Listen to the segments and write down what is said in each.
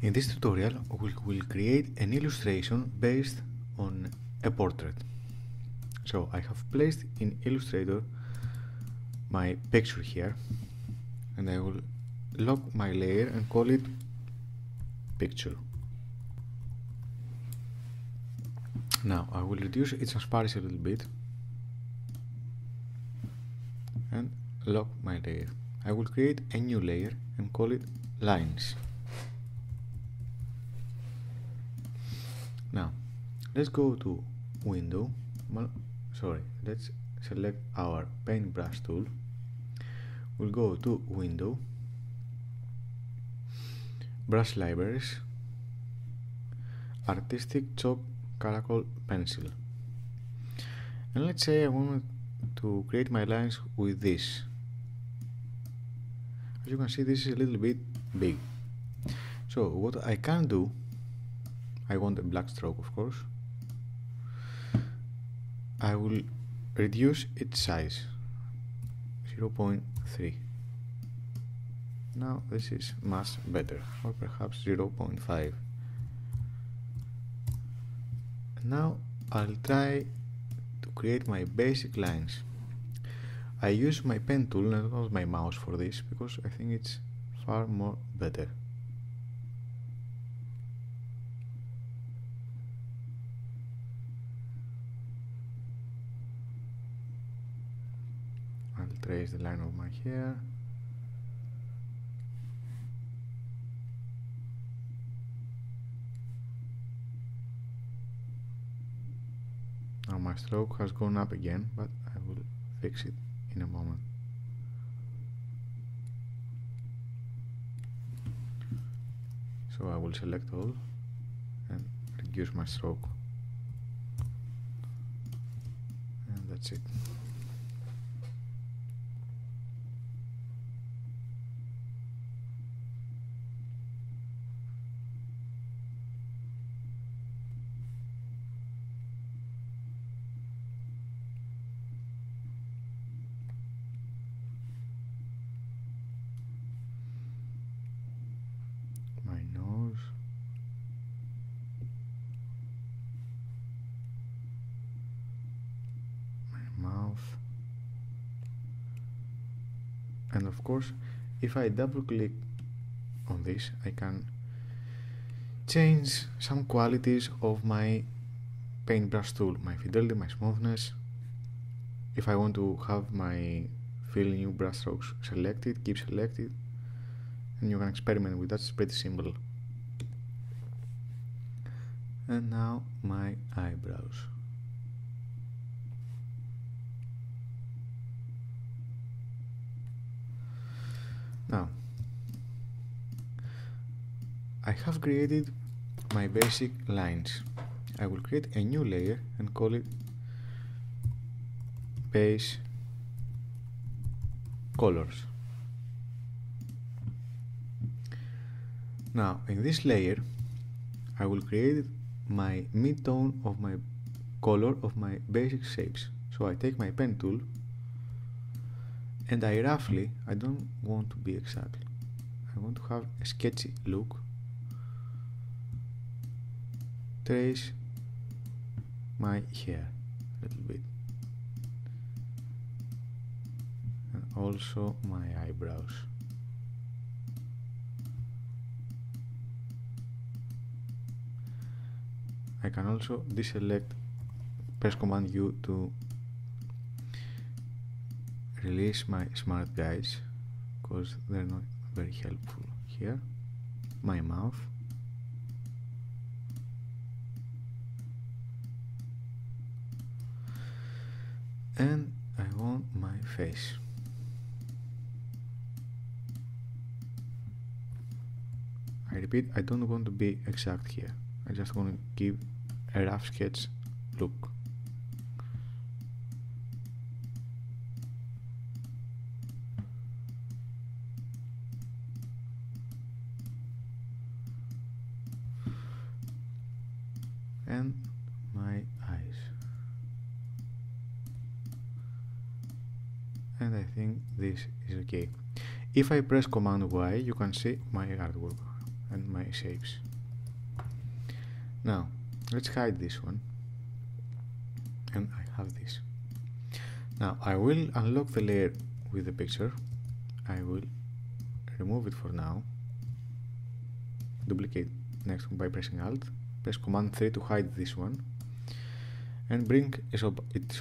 In this tutorial, we will create an illustration based on a portrait. So I have placed in Illustrator my picture here, and I will lock my layer and call it picture. Now I will reduce its transparency a little bit and lock my layer. I will create a new layer and call it lines. Now let's go to window, let's select our paintbrush tool. We'll go to window, brush libraries, artistic chalk charcoal pencil, and let's say I want to create my lines with this. As you can see, this is a little bit big, so what I can do, I want a black stroke, of course. I will reduce its size 0.3. Now this is much better, or perhaps 0.5. Now I'll try to create my basic lines. I use my pen tool and not my mouse for this because I think it's far more better. I'll trace the line of my hair. Now my stroke has gone up again, but I will fix it in a moment. So I will select all and reduce my stroke, and that's it. And of course, if I double click on this, I can change some qualities of my paintbrush tool, my fidelity, my smoothness. If I want to have my fill new brush strokes selected, keep selected, and you can experiment with that. It's pretty simple. And now my eyebrows. Now I have created my basic lines. I will create a new layer and call it base colors. Now in this layer I will create my mid-tone of my color of my basic shapes. So I take my pen tool and I roughly, I don't want to be exact, I want to have a sketchy look, trace my hair a little bit and also my eyebrows. I can also deselect, press Command U to release my smart guys because they're not very helpful here. My mouth, and I want my face. I repeat, I don't want to be exact here. I just want to give a rough sketch look. And my eyes. And I think this is okay. If I press Command Y, you can see my artwork. and my shapes. Now let's hide this one, and I have this. Now I will unlock the layer with the picture. I will remove it for now, duplicate next one by pressing Alt, press Command 3 to hide this one, and bring its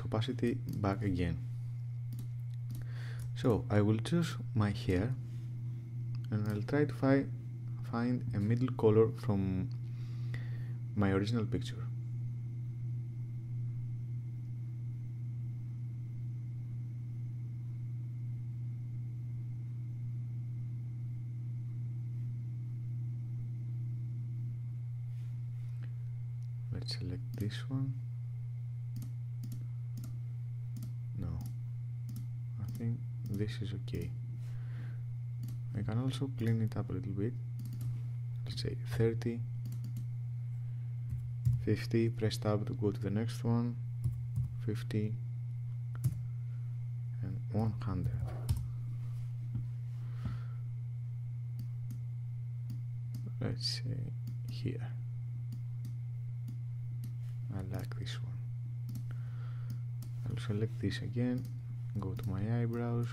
opacity back again. So I will choose my hair, and I'll try to find a middle color from my original picture. Let's select this one. No, I think this is okay. I can also clean it up a little bit. Let's say 30, 50, press tab to go to the next one, 50, and 100. Let's say here. I like this one. I'll select this again, go to my eyebrows.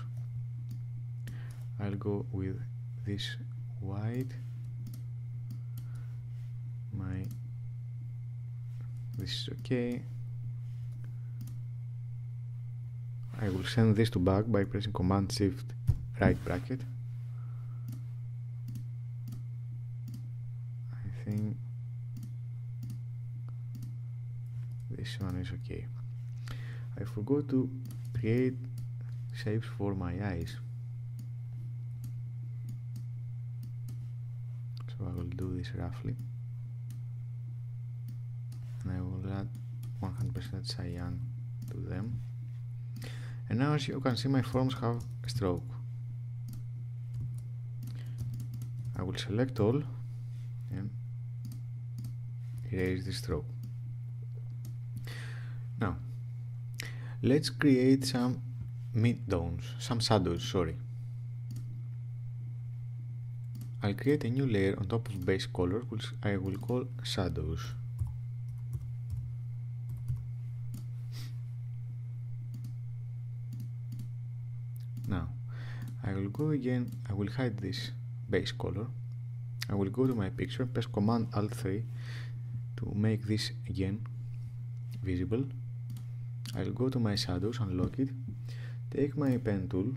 I'll go with this white. This is okay. I will send this to back by pressing Command Shift right bracket. I think this one is okay. I forgot to create shapes for my eyes, so I will do this roughly, and I will add 100% cyan to them. And now, as you can see, my forms have a stroke. I will select all and erase the stroke. Now let's create some mid-tones, some shadows, sorry. I'll create a new layer on top of base color, which I will call shadows. Now I will go again, I will hide this base color. I will go to my picture, press Command Alt 3 to make this again visible. I'll go to my shadows, unlock it, take my pen tool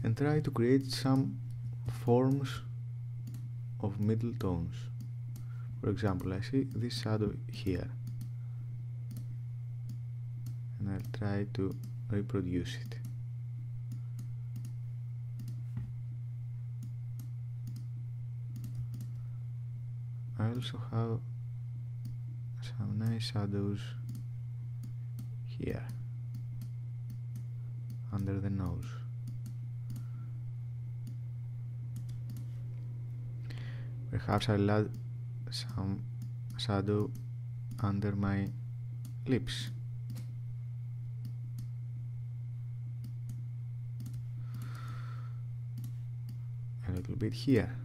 and try to create some forms of middle tones. For example, I see this shadow here, and I'll try to reproduce it. I also have some nice shadows here under the nose. Perhaps I'll add some shadow under my lips. A little bit here.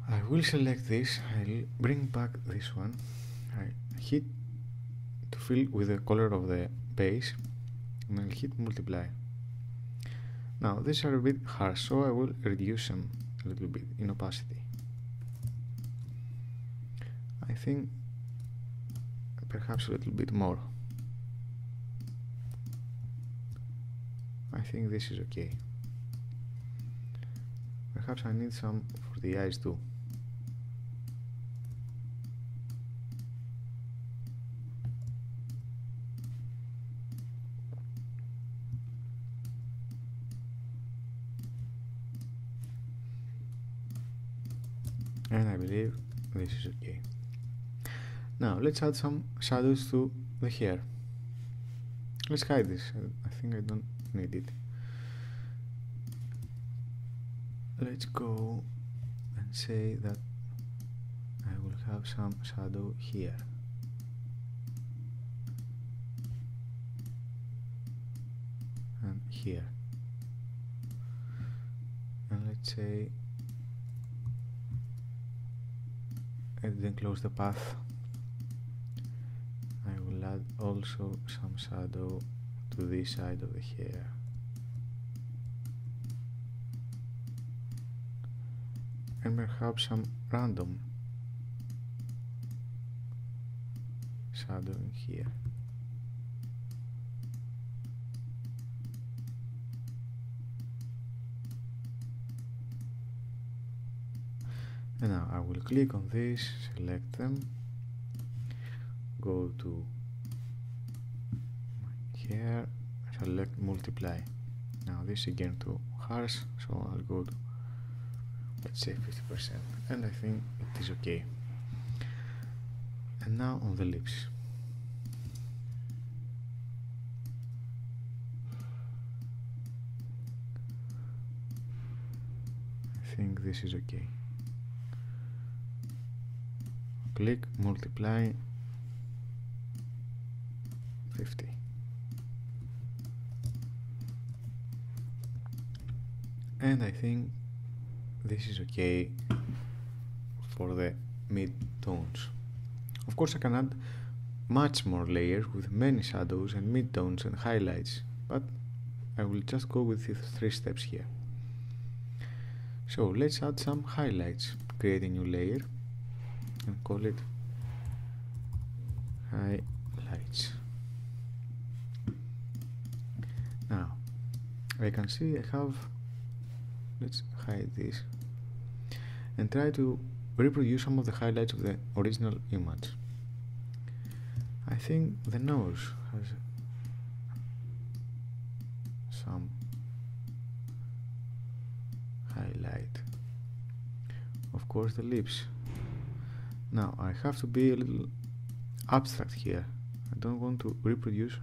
I will select this, I'll bring back this one, I hit to fill with the color of the base, and I'll hit multiply. Now these are a bit harsh, so I will reduce them a little bit in opacity. I think perhaps a little bit more. I think this is okay. Perhaps I need some for the eyes too. And I believe this is okay. Now let's add some shadows to the hair. Let's hide this. I think I don't need it. Let's go and say that I will have some shadow here. here, and let's say I didn't close the path. I will add also some shadow to this side of the hair. And perhaps some random shadow in here. And now I will click on this, select them, go to here, select multiply. Now this again too harsh, so I'll go to, let's say 50%, and I think it is okay. And now on the lips. I think this is okay. Click, multiply, 50. And I think this is okay for the mid-tones. Of course I can add much more layers with many shadows and mid-tones and highlights, but I will just go with the 3 steps here. So let's add some highlights. Create a new layer and call it highlights. Now I can see I have, let's hide this and try to reproduce some of the highlights of the original image. I think the nose has some highlight. Of course the lips. Now I have to be a little abstract here. I don't want to reproduce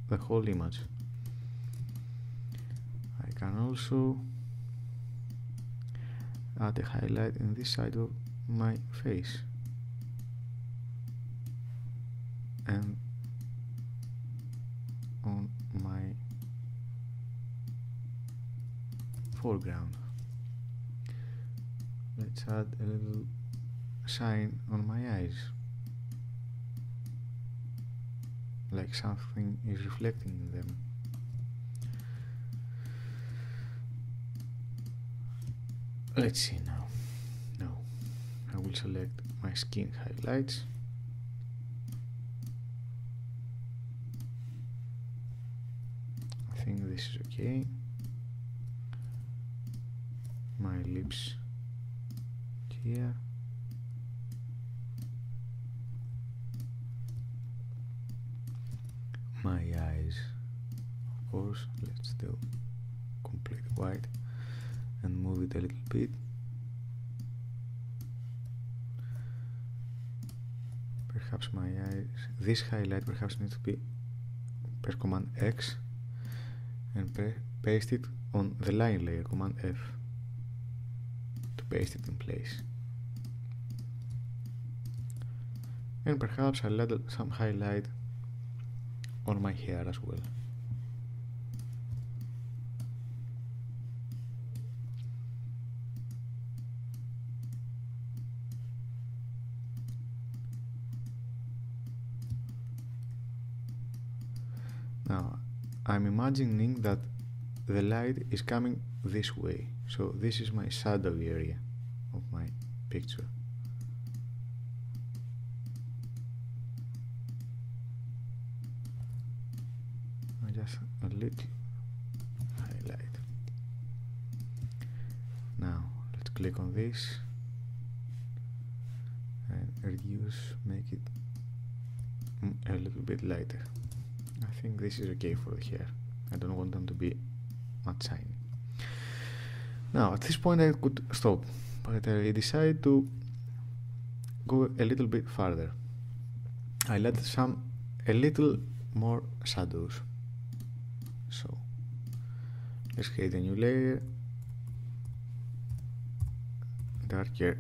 the whole image. I can also add a highlight in this side of my face and on my foreground. Let's add a little shine on my eyes, like something is reflecting in them. Let's see now. No, I will select my skin highlights. I think this is okay. My lips here. My eyes, of course, let's do complete white and move it a little bit. Perhaps my eyes, this highlight perhaps needs to be, press Command X and paste it on the line layer, Command F, to paste it in place. And perhaps I'll add some highlight on my hair as well. Now I'm imagining that the light is coming this way, so this is my shadowy area of my picture. Just a little highlight. Now let's click on this and reduce, make it a little bit lighter. I think this is okay for the hair. I don't want them to be much shiny. Now at this point I could stop, but I decided to go a little bit farther. I'll add a little more shadows. So let's create a new layer, darker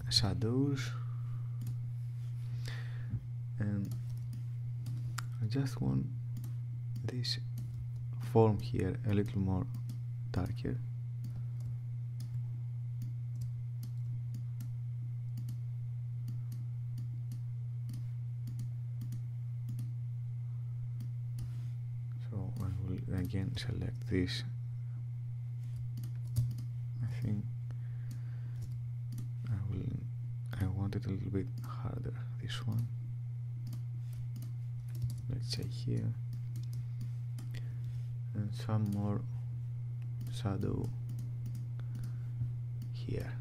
shadows, and I just want this form here a little more darker. So I will again select this. I think I want it a little bit harder, this one. Let's say here, and some more shadow here.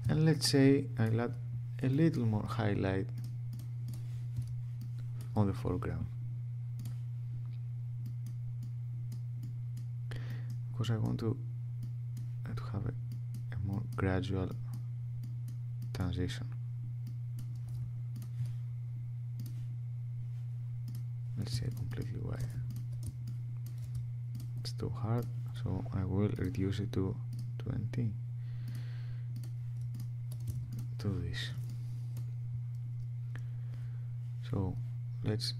And let's say I'll add a little more highlight on the foreground, because I want to have a more gradual transition. Let's say completely white. It's too hard, so I will reduce it to 20. Do this. So let's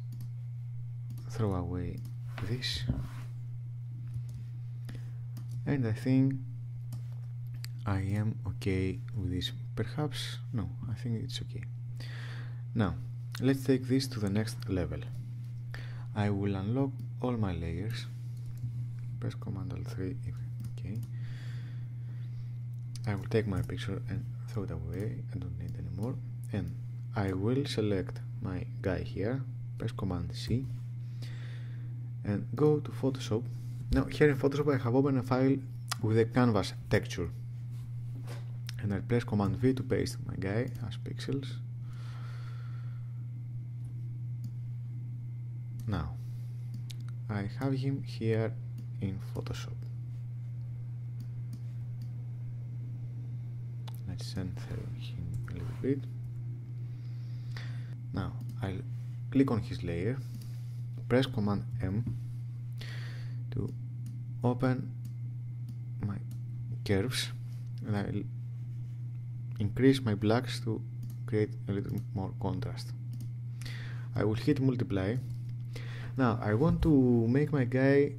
throw away this, and I think I am okay with this. Perhaps no, I think it's okay. Now let's take this to the next level. I will unlock all my layers, press Command Alt 3, okay. I will take my picture and throw it away, I don't need it anymore, and I will select my guy here, press Command C, and go to Photoshop. Now here in Photoshop I have opened a file with a canvas texture, and I press Command V to paste my guy as pixels. Now I have him here in Photoshop. Let's center him a little bit. Now I'll click on his layer, press Command M to open my curves, and I'll increase my blacks to create a little more contrast. I will hit multiply. Now I want to make my guy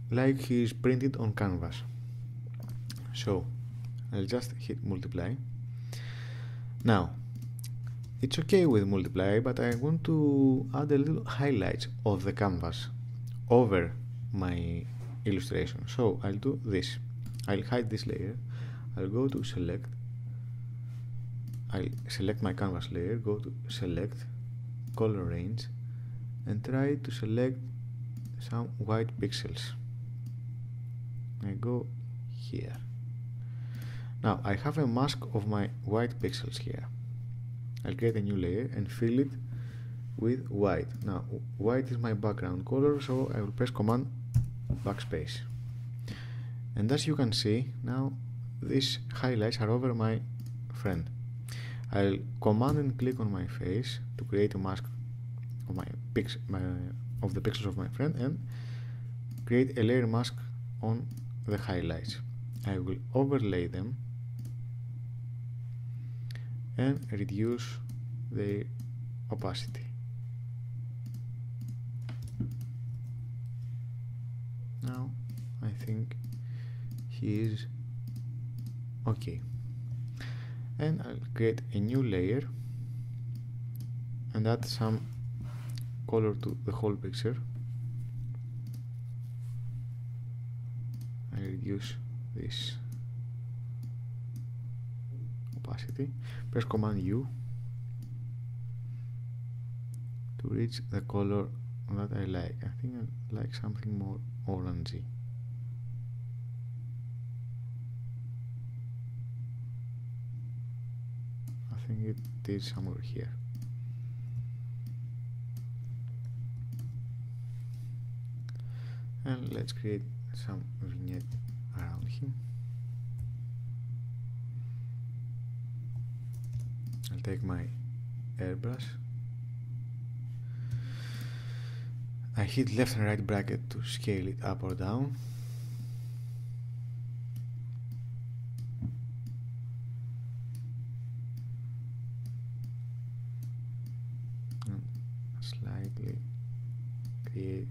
like he's printed on canvas, so I'll just hit multiply. Now it's okay with multiply, but I want to add a little highlights of the canvas over my illustration, so I'll do this. I'll hide this layer, I'll go to select, I'll select my canvas layer, go to select, color range, and try to select some white pixels. I go here. Now I have a mask of my white pixels here. I'll create a new layer and fill it with white. Now white is my background color, so I will press Command backspace, and as you can see now these highlights are over my friend. I'll command and click on my face to create a mask of of the pixels of my friend, and create a layer mask on the highlights. I will overlay them and reduce their opacity. Now I think he is okay, and I'll create a new layer and add some color to the whole picture. I reduce this opacity, press Command U to reach the color that I like. I think I like something more orangey. I think it is somewhere here. And let's create some vignette around him. I'll take my airbrush. I hit left and right bracket to scale it up or down. and slightly create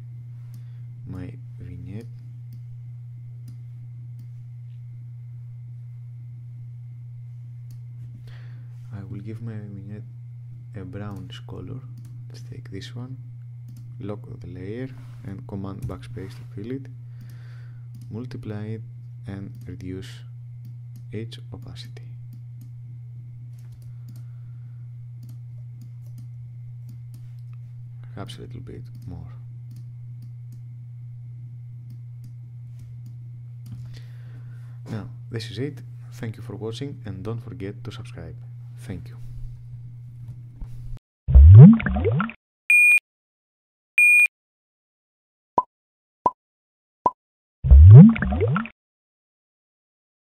my vignette. I will give my vignette a brownish color. Let's take this one, lock the layer and command backspace to fill it, multiply it and reduce its opacity. Perhaps a little bit more. Now, this is it. Thank you for watching and don't forget to subscribe. Thank you.